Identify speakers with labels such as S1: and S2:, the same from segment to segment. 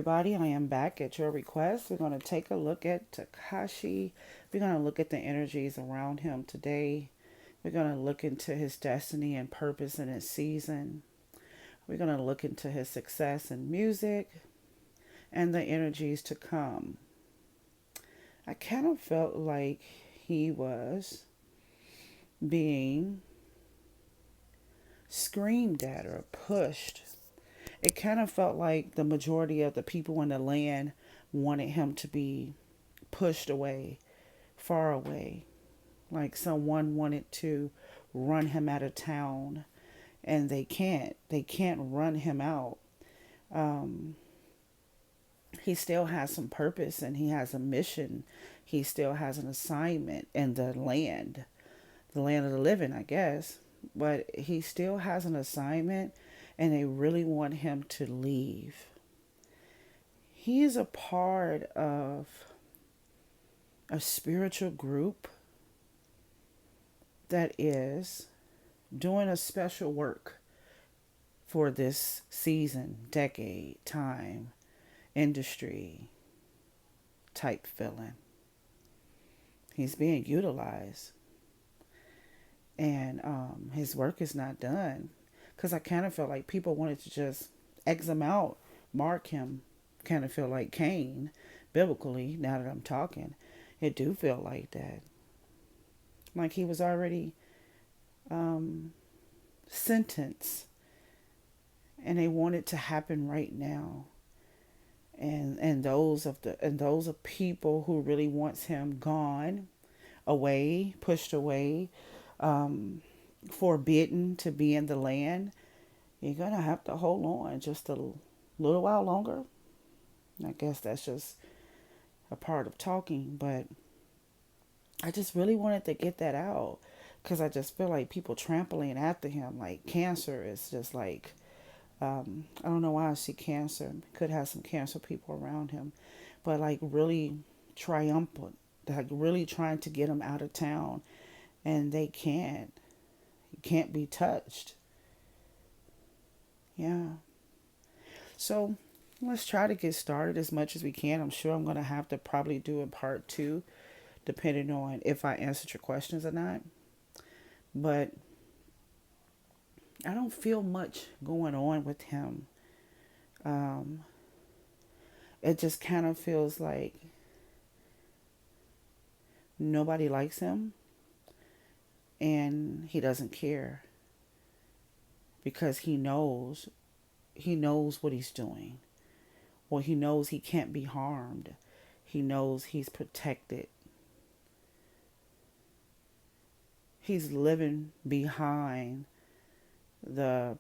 S1: everybody. I am back at your request. We're going to take a look at Takashi. We're going to look at the energies around him today. We're going to look into his destiny and purpose in his season. We're going to look into his success in music and the energies to come. I kind of felt like he was being screamed at or pushed. It kind of felt like the majority of the people in the land wanted him to be pushed away, far away. Like someone wanted to run him out of town, and they can't. They can't run him out. Um, he still has some purpose and he has a mission. He still has an assignment in the land of the living, I guess. But he still has an assignment, and they really want him to leave. He is a part of a spiritual group that is doing a special work for this season, decade, time, industry type feeling. He's being utilized, and his work is not done. Because I kind of felt like people wanted to just X him out, mark him, kind of feel like Cain, biblically, now that I'm talking. It do feel like that. Like he was already um, sentenced, and they want it to happen right now. And those of people who really wants him gone, away, pushed away, um, forbidden to be in the land, you're gonna have to hold on just a little while longer. I guess that's just a part of talking, but I just really wanted to get that out because I just feel like people trampling after him like cancer is just like I don't know why I see cancer. Could have some cancer people around him, but like really triumphant, like really trying to get him out of town, and they can't. He can't be touched. Yeah. So let's try to get started as much as we can. I'm sure I'm gonna have to probably do a part two, depending on if I answered your questions or not. But I don't feel much going on with him. Um, it just kind of feels like nobody likes him and he doesn't care because he knows what he's doing. Well, he knows he can't be harmed. He knows he's protected. He's living behind the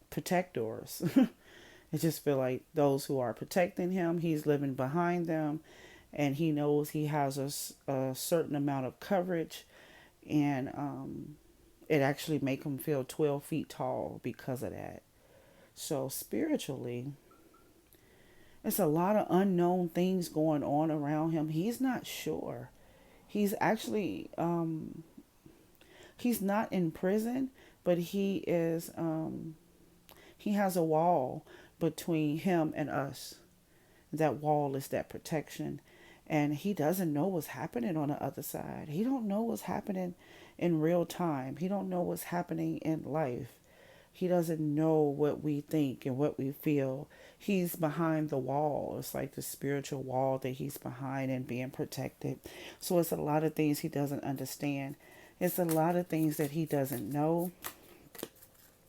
S1: protectors. I just feel like those who are protecting him, he's living behind them, and he knows he has a certain amount of coverage, and it actually make him feel 12 feet tall because of that. So spiritually, it's a lot of unknown things going on around him. He's not sure. He's actually he's not in prison, but he has a wall between him and us. That wall is that protection, and he doesn't know what's happening on the other side. He don't know what's happening in real time. He don't know what's happening in life. He doesn't know what we think and what we feel. He's behind the wall. It's like the spiritual wall that he's behind and being protected. So it's a lot of things he doesn't understand. It's a lot of things that he doesn't know.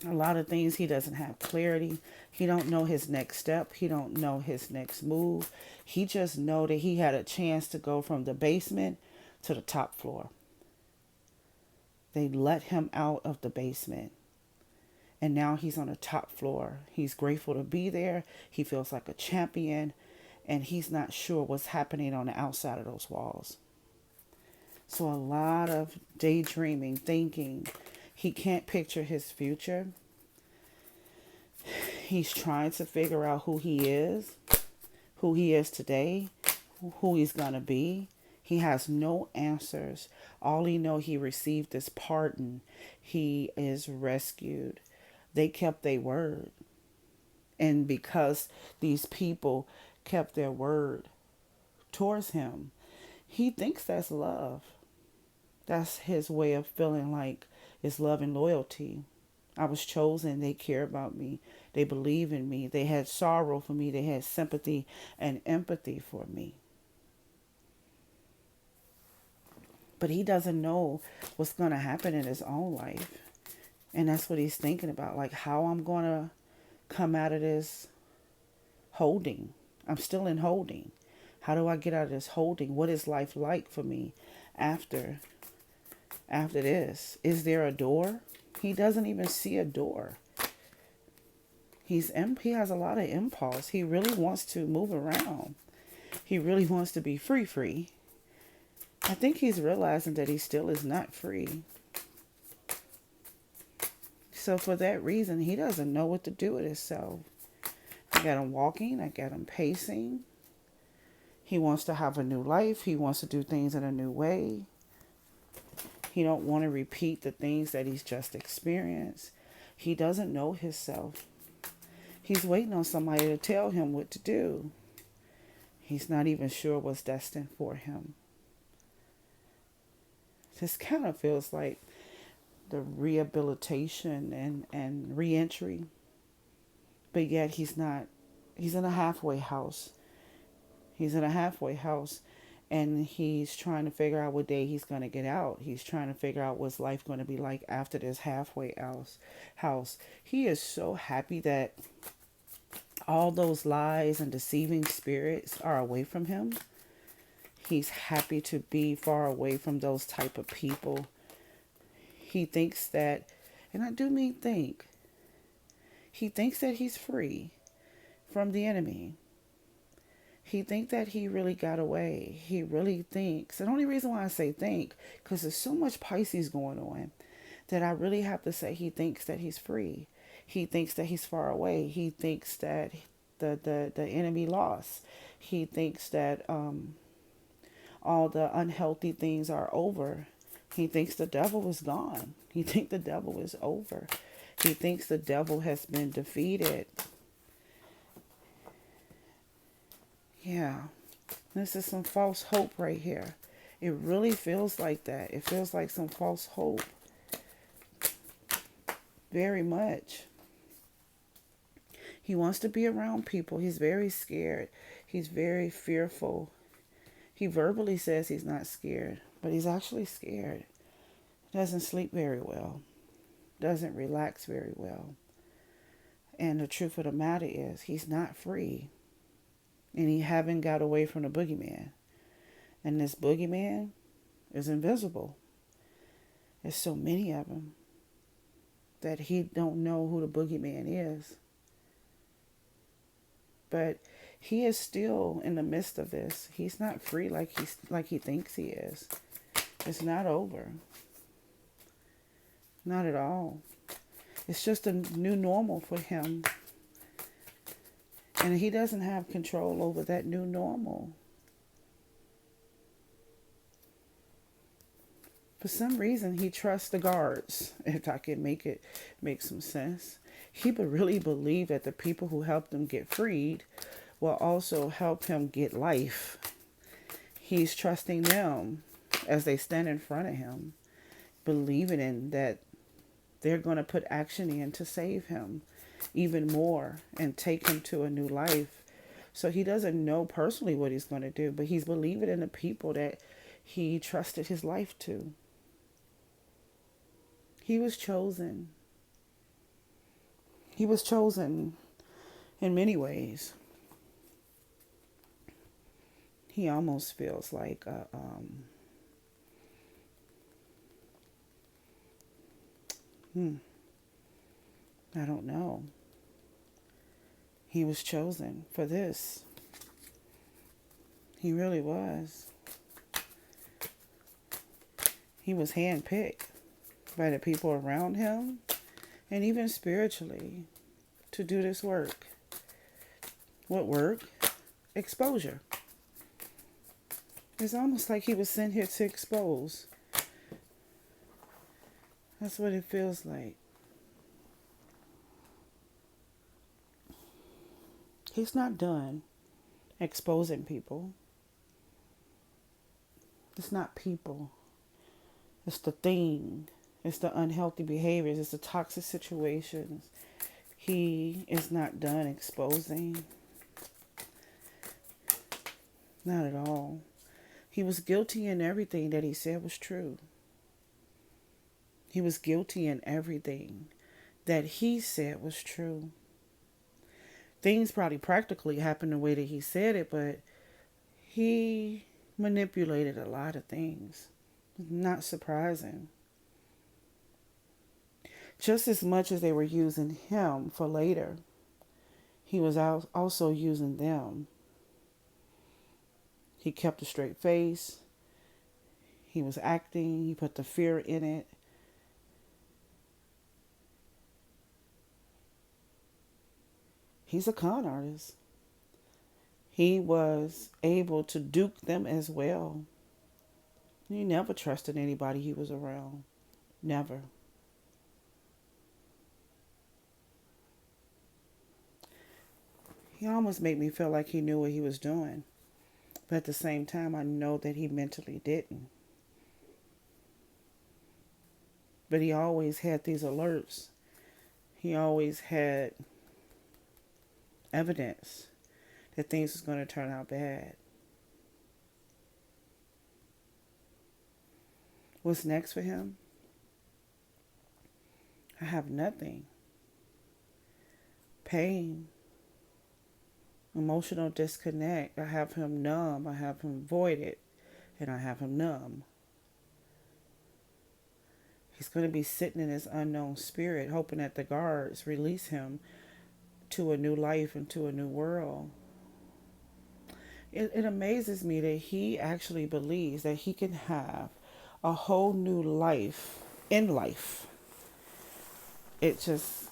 S1: A lot of things he doesn't have clarity. He don't know his next step. He don't know his next move. He just know that he had a chance to go from the basement to the top floor. They let him out of the basement, and now he's on the top floor. He's grateful to be there. He feels like a champion, and he's not sure what's happening on the outside of those walls. So a lot of daydreaming, thinking. He can't picture his future. He's trying to figure out who he is today, who he's going to be. He has no answers. All he know, he received this pardon. He is rescued. They kept their word. And because these people kept their word towards him, he thinks that's love. That's his way of feeling like it's love and loyalty. I was chosen. They care about me. They believe in me. They had sorrow for me. They had sympathy and empathy for me. But he doesn't know what's going to happen in his own life. And that's what he's thinking about. Like, how I'm going to come out of this holding. I'm still in holding. How do I get out of this holding? What is life like for me after this? Is there a door? He doesn't even see a door. He has a lot of impulse. He really wants to move around. He really wants to be free. I think he's realizing that he still is not free. So for that reason, he doesn't know what to do with himself. I got him walking. I got him pacing. He wants to have a new life. He wants to do things in a new way. He don't want to repeat the things that he's just experienced. He doesn't know himself. He's waiting on somebody to tell him what to do. He's not even sure what's destined for him. This kind of feels like the rehabilitation and reentry. But yet he's not. He's in a halfway house. He's in a halfway house, and he's trying to figure out what day he's going to get out. He's trying to figure out what's life going to be like after this halfway house. He is so happy that all those lies and deceiving spirits are away from him. He's happy to be far away from those type of people. He thinks that, and I do mean think, he thinks that he's free from the enemy. He thinks that he really got away. He really thinks. The only reason why I say think, because there's so much Pisces going on, that I really have to say he thinks that he's free. He thinks that he's far away. He thinks that the enemy lost. He thinks that all the unhealthy things are over. He thinks the devil is gone. He thinks the devil is over. He thinks the devil has been defeated. Yeah, this is some false hope right here. It really feels like that. It feels like some false hope. Very much. He wants to be around people. He's very scared. He's very fearful. He verbally says he's not scared, but he's actually scared. Doesn't sleep very well. Doesn't relax very well. And the truth of the matter is, he's not free. And he haven't got away from the boogeyman. And this boogeyman is invisible. There's so many of them that he don't know who the boogeyman is. But he is still in the midst of this. He's not free like he thinks he is. It's not over. Not at all. It's just a new normal for him. And he doesn't have control over that new normal. For some reason, he trusts the guards, if I can make some sense. He would really believe that the people who helped him get freed will also help him get life. He's trusting them as they stand in front of him, believing in that they're going to put action in to save him even more and take him to a new life. So he doesn't know personally what he's going to do, but he's believing in the people that he trusted his life to. He was chosen. He was chosen in many ways. He almost feels like I don't know. He was chosen for this. He really was. He was handpicked by the people around him and even spiritually to do this work. What work? Exposure. It's almost like he was sent here to expose. That's what it feels like. He's not done exposing people. It's not people. It's the thing. It's the unhealthy behaviors. It's the toxic situations. He is not done exposing. Not at all. He was guilty in everything that he said was true. He was guilty in everything that he said was true. Things probably practically happened the way that he said it, but he manipulated a lot of things. Not surprising. Just as much as they were using him for later, he was also using them. He kept a straight face. He was acting. He put the fear in it. He's a con artist. He was able to dupe them as well. He never trusted anybody he was around. Never. He almost made me feel like he knew what he was doing. But at the same time, I know that he mentally didn't. But he always had these alerts. He always had evidence that things was going to turn out bad. What's next for him? I have nothing. Pain. Emotional disconnect. I have him numb. I have him voided. And I have him numb. He's going to be sitting in his unknown spirit, hoping that the guards release him to a new life and to a new world. It amazes me that he actually believes that he can have a whole new life in life. It's just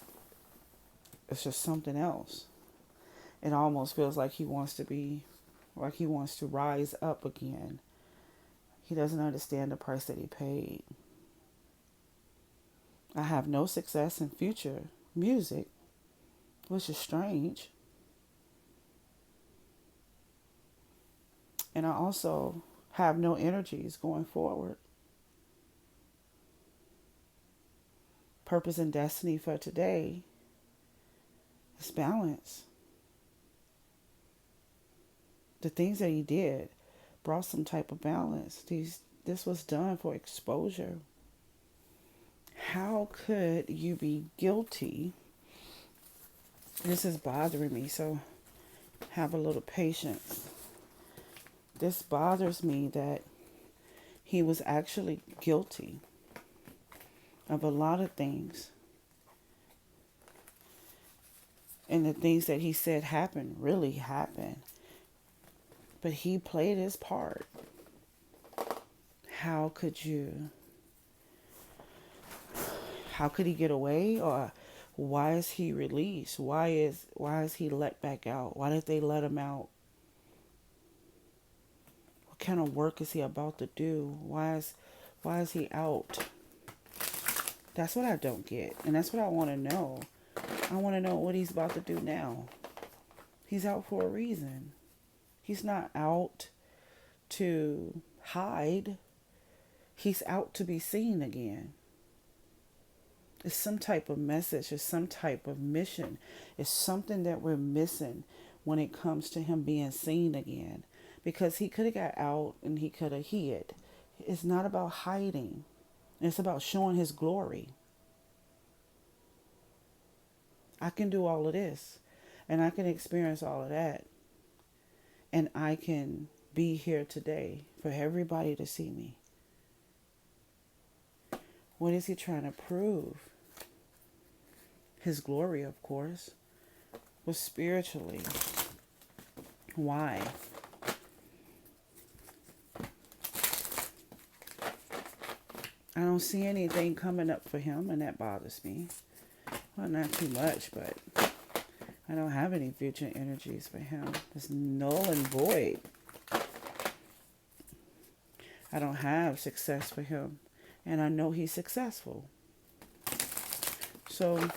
S1: something else. It almost feels like he wants to rise up again. He doesn't understand the price that he paid. I have no success in future music, which is strange. And I also have no energies going forward. Purpose and destiny for today is balance. The things that he did brought some type of balance. This was done for exposure. How could you be guilty? This is bothering me, so have a little patience. This bothers me that he was actually guilty of a lot of things. And the things that he said happened really happened. But he played his part. How could he get away? Or why is he released? Why is he let back out? Why did they let him out? What kind of work is he about to do? Why is he out? That's what I don't get. And that's what I want to know. I want to know what he's about to do now. He's out for a reason. He's not out to hide. He's out to be seen again. It's some type of message. It's some type of mission. It's something that we're missing when it comes to him being seen again. Because he could have got out and he could have hid. It's not about hiding. It's about showing his glory. I can do all of this. And I can experience all of that. And I can be here today for everybody to see me. What is he trying to prove? His glory, of course. But spiritually, why? I don't see anything coming up for him, and that bothers me. Well, not too much, but I don't have any future energies for him. It's null and void. I don't have success for him. And I know he's successful. So,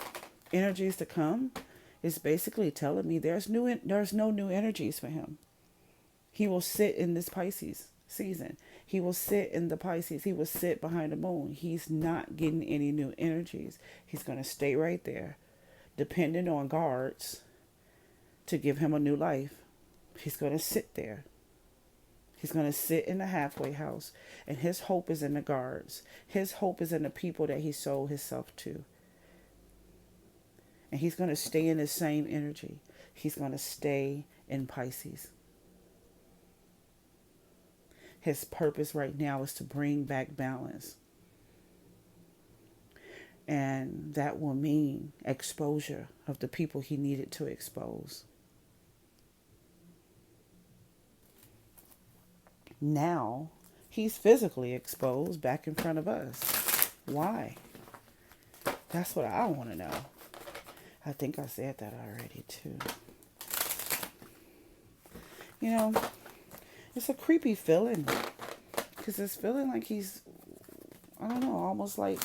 S1: energies to come. It's basically telling me there's no new energies for him. He will sit in this Pisces season. He will sit in the Pisces. He will sit behind the moon. He's not getting any new energies. He's going to stay right there, depending on guards to give him a new life. He's going to sit there. He's going to sit in the halfway house. And his hope is in the guards. His hope is in the people that he sold himself to. And he's going to stay in the same energy. He's going to stay in Pisces. His purpose right now is to bring back balance. And that will mean exposure of the people he needed to expose. Now, he's physically exposed back in front of us. Why? That's what I want to know. I think I said that already too. You know, it's a creepy feeling. Because it's feeling like he's, I don't know, almost like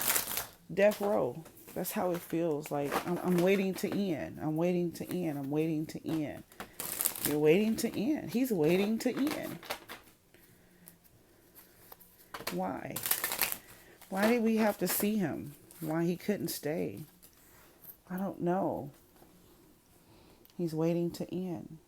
S1: death row. That's how it feels. Like I'm waiting to end. I'm waiting to end. I'm waiting to end. You're waiting to end. He's waiting to end. Why? Why did we have to see him? Why he couldn't stay? I don't know. He's waiting to end.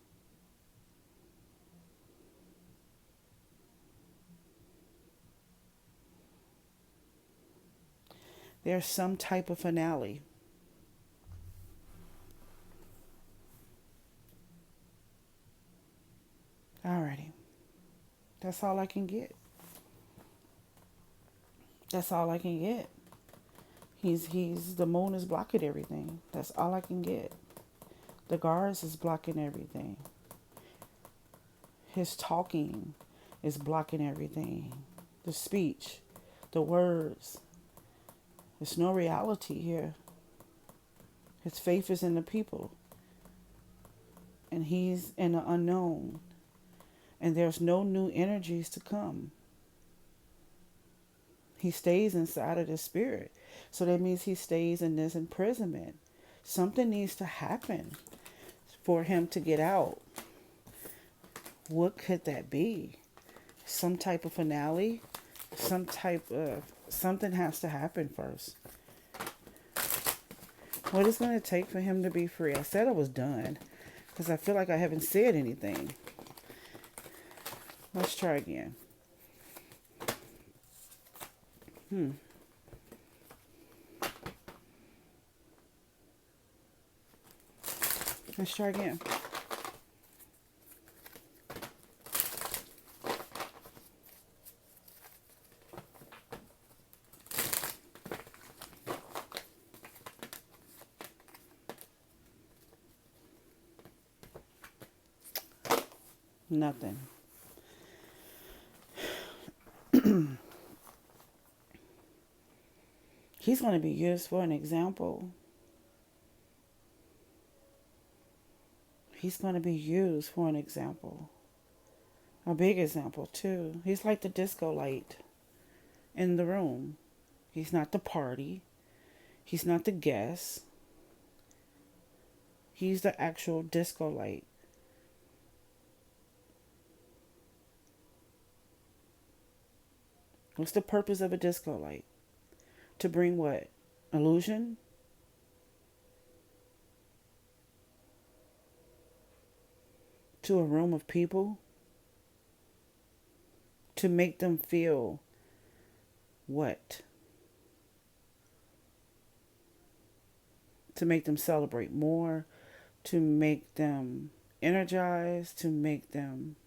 S1: There's some type of finale. Alrighty. That's all I can get. That's all I can get. He's the moon is blocking everything. That's all I can get. The guards is blocking everything. His talking is blocking everything. The speech, the words. There's no reality here. His faith is in the people. And he's in the unknown. And there's no new energies to come. He stays inside of the spirit. So that means he stays in this imprisonment. Something needs to happen for him to get out. What could that be? Some type of finale? Something has to happen first. What is going to take for him to be free? I said I was done because I feel like I haven't said anything. Let's try again. Let's try again. Nothing. He's going to be used for an example. He's going to be used for an example. A big example, too. He's like the disco light in the room. He's not the party. He's not the guest. He's the actual disco light. What's the purpose of a disco light? To bring what? Illusion? To a room of people? To make them feel what? To make them celebrate more? To make them energized? To make them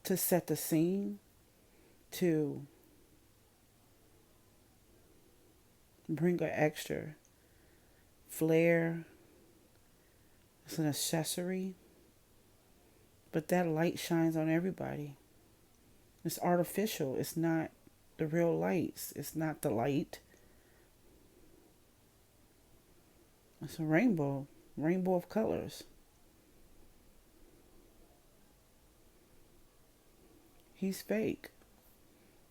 S1: to set the scene, to bring an extra flair. It's an accessory, but that light shines on everybody. It's artificial. It's not the real lights. It's not the light. It's a rainbow of colors. He's fake.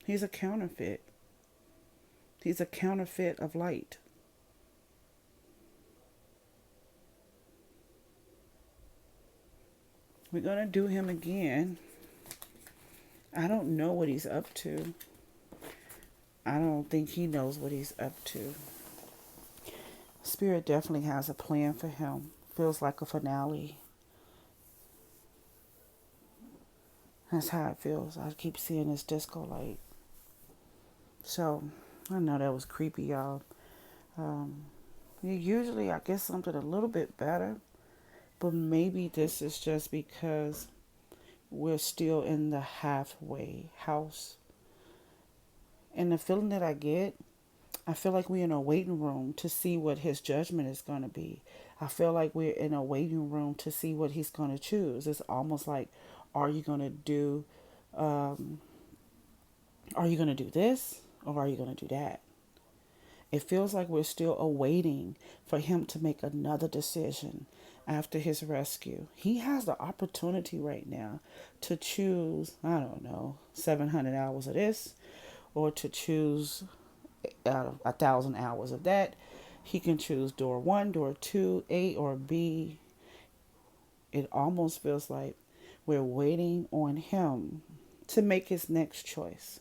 S1: He's a counterfeit. He's a counterfeit of light. We're going to do him again. I don't know what he's up to. I don't think he knows what he's up to. Spirit definitely has a plan for him. Feels like a finale. That's how it feels. I keep seeing this disco light. So, I know that was creepy, y'all. Um, Usually I get something a little bit better, but maybe this is just because we're still in the halfway house. And the feeling that I get, I feel like we're in a waiting room to see what his judgment is going to be. I feel like we're in a waiting room to see what he's going to choose. It's almost like, are you going to do, um, are you going to do this or are you going to do that? It feels like we're still awaiting for him to make another decision after his rescue. He has the opportunity right now to choose, I don't know, 700 hours of this or to choose out of 1,000 hours of that. He can choose door one, door two, A or B. It almost feels like we're waiting on him to make his next choice.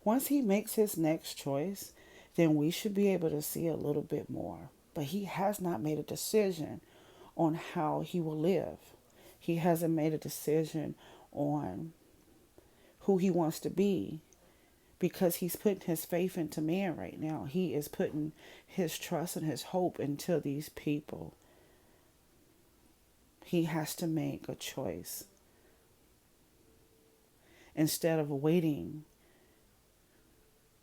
S1: Once he makes his next choice, then we should be able to see a little bit more. But he has not made a decision on how he will live. He hasn't made a decision on who he wants to be because he's putting his faith into man right now. He is putting his trust and his hope into these people. He has to make a choice instead of waiting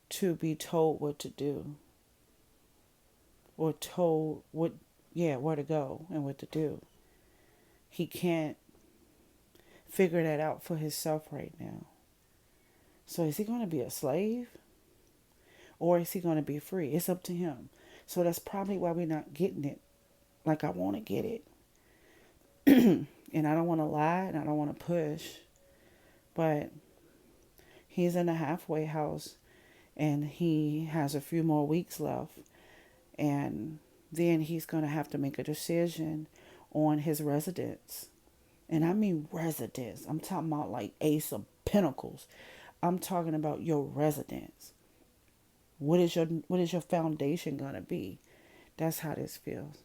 S1: to be told what to do or told where to go and what to do. He can't figure that out for himself right now. So is he going to be a slave or is he going to be free? It's up to him. So that's probably why we're not getting it like I want to get it. And I don't want to lie and I don't want to push, but he's in a halfway house and he has a few more weeks left. And then he's going to have to make a decision on his residence. And I mean residence. I'm talking about like Ace of Pentacles. I'm talking about your residence. What is your foundation going to be? That's how this feels.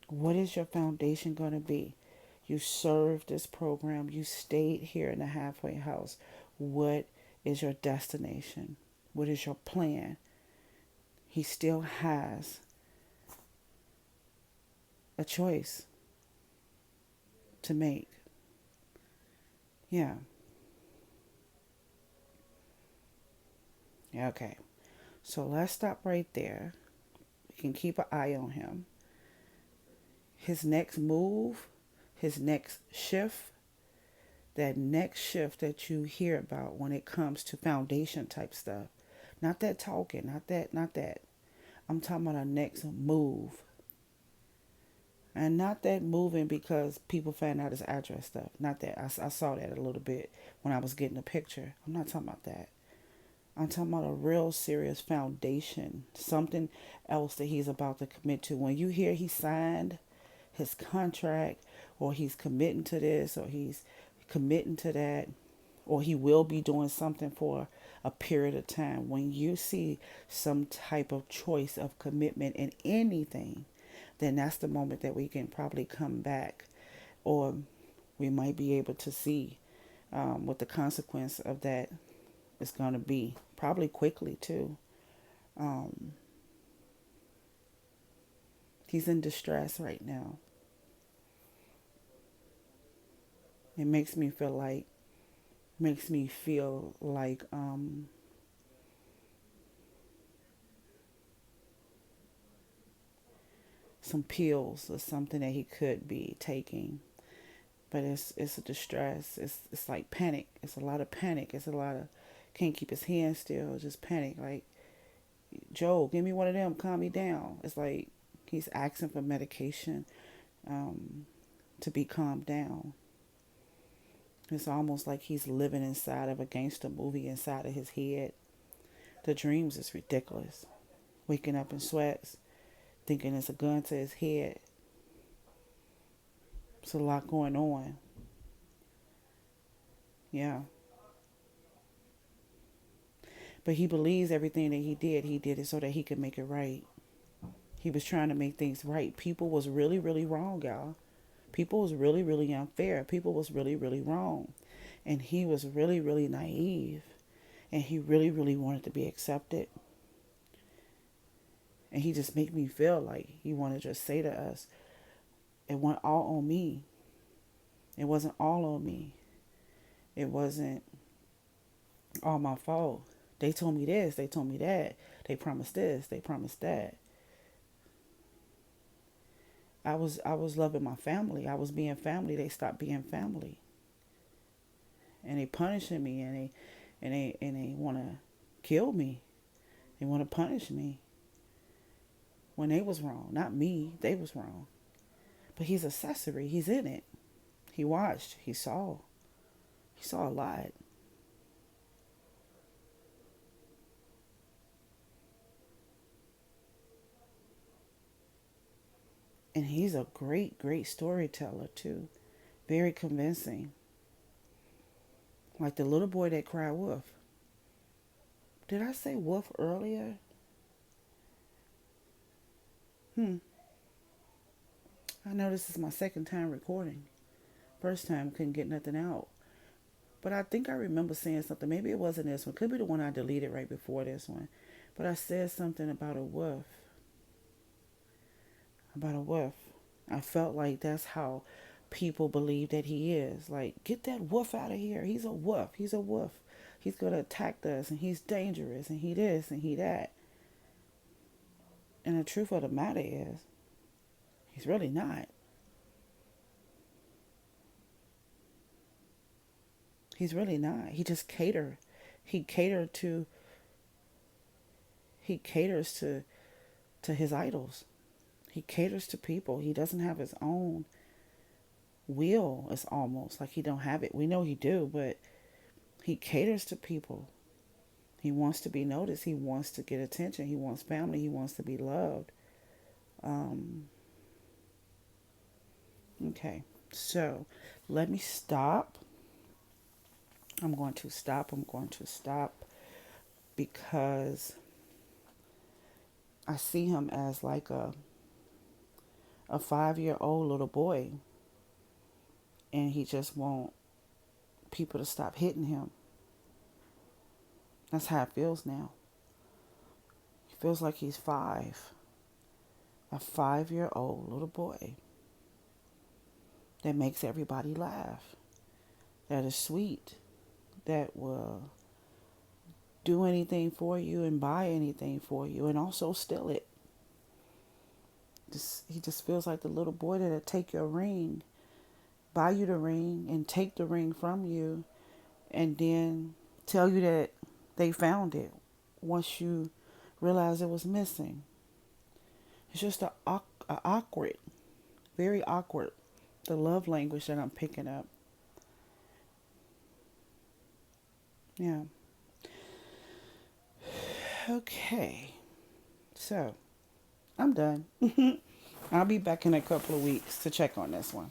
S1: What is your foundation going to be? You served this program. You stayed here in the halfway house. What is your destination? What is your plan? He still has a choice to make. Yeah. Okay. So let's stop right there. We can keep an eye on him. His next move, his next shift, that next shift that you hear about when it comes to foundation type stuff. Not that talking, not that. I'm talking about a next move. And not that moving because people found out his address stuff. Not that. I saw that a little bit when I was getting the picture. I'm not talking about that. I'm talking about a real serious foundation. Something else that he's about to commit to. When you hear he signed his contract or he's committing to this or he's committing to that or he will be doing something for a period of time. When you see some type of choice of commitment in anything, then that's the moment that we can probably come back or we might be able to see what the consequence of that is going to be. Probably quickly too. He's in distress right now. It makes me feel like some pills or something that he could be taking. But it's a distress. It's like panic. It's a lot of panic. It's a lot of can't keep his hands still. Just panic. Like, Joe, give me one of them. Calm me down. It's like he's asking for medication to be calmed down. It's almost like he's living inside of a gangster movie inside of his head. The dreams is ridiculous. Waking up in sweats, thinking it's a gun to his head. It's a lot going on. Yeah. But he believes everything that he did it so that he could make it right. He was trying to make things right. People was really, really wrong, y'all. People was really, really unfair. People was really, really wrong. And he was really, really naive. And he really, really wanted to be accepted. And he just made me feel like he wanted to just say to us, it wasn't all on me. It wasn't all on me. It wasn't all my fault. They told me this, they told me that. They promised this, they promised that. I was loving my family. I was being family. They stopped being family. And they punishing me and they wanna kill me. They wanna punish me. When they was wrong. Not me. They was wrong. But he's accessory. He's in it. He watched. He saw. He saw a lot. And he's a great, great storyteller too. Very convincing. Like the little boy that cried wolf. Did I say wolf earlier? Hmm. I know this is my second time recording. First time couldn't get nothing out. But I think I remember saying something. Maybe it wasn't this one. Could be the one I deleted right before this one. But I said something about a wolf. About a wolf. I felt like that's how people believe that he is. Like, get that wolf out of here. He's a wolf. He's a wolf. He's going to attack us and he's dangerous and he this and he that. And the truth of the matter is, he's really not. He's really not. He just cater. He cater to he caters to his idols. He caters to people. He doesn't have his own will. It's almost like he don't have it. We know he do, but he caters to people. He wants to be noticed. He wants to get attention. He wants family. He wants to be loved. Um, okay, so let me stop. I'm going to stop. I'm going to stop because I see him as like a 5-year-old little boy, and he just want people to stop hitting him. That's how it feels now. He feels like he's 5, a 5-year-old little boy that makes everybody laugh, that is sweet, that will do anything for you and buy anything for you and also steal it. He just feels like the little boy that'll take your ring, buy you the ring, and take the ring from you, and then tell you that they found it once you realize it was missing. It's just a awkward, very awkward, the love language that I'm picking up. Yeah. Okay. So, I'm done. I'll be back in a couple of weeks to check on this one.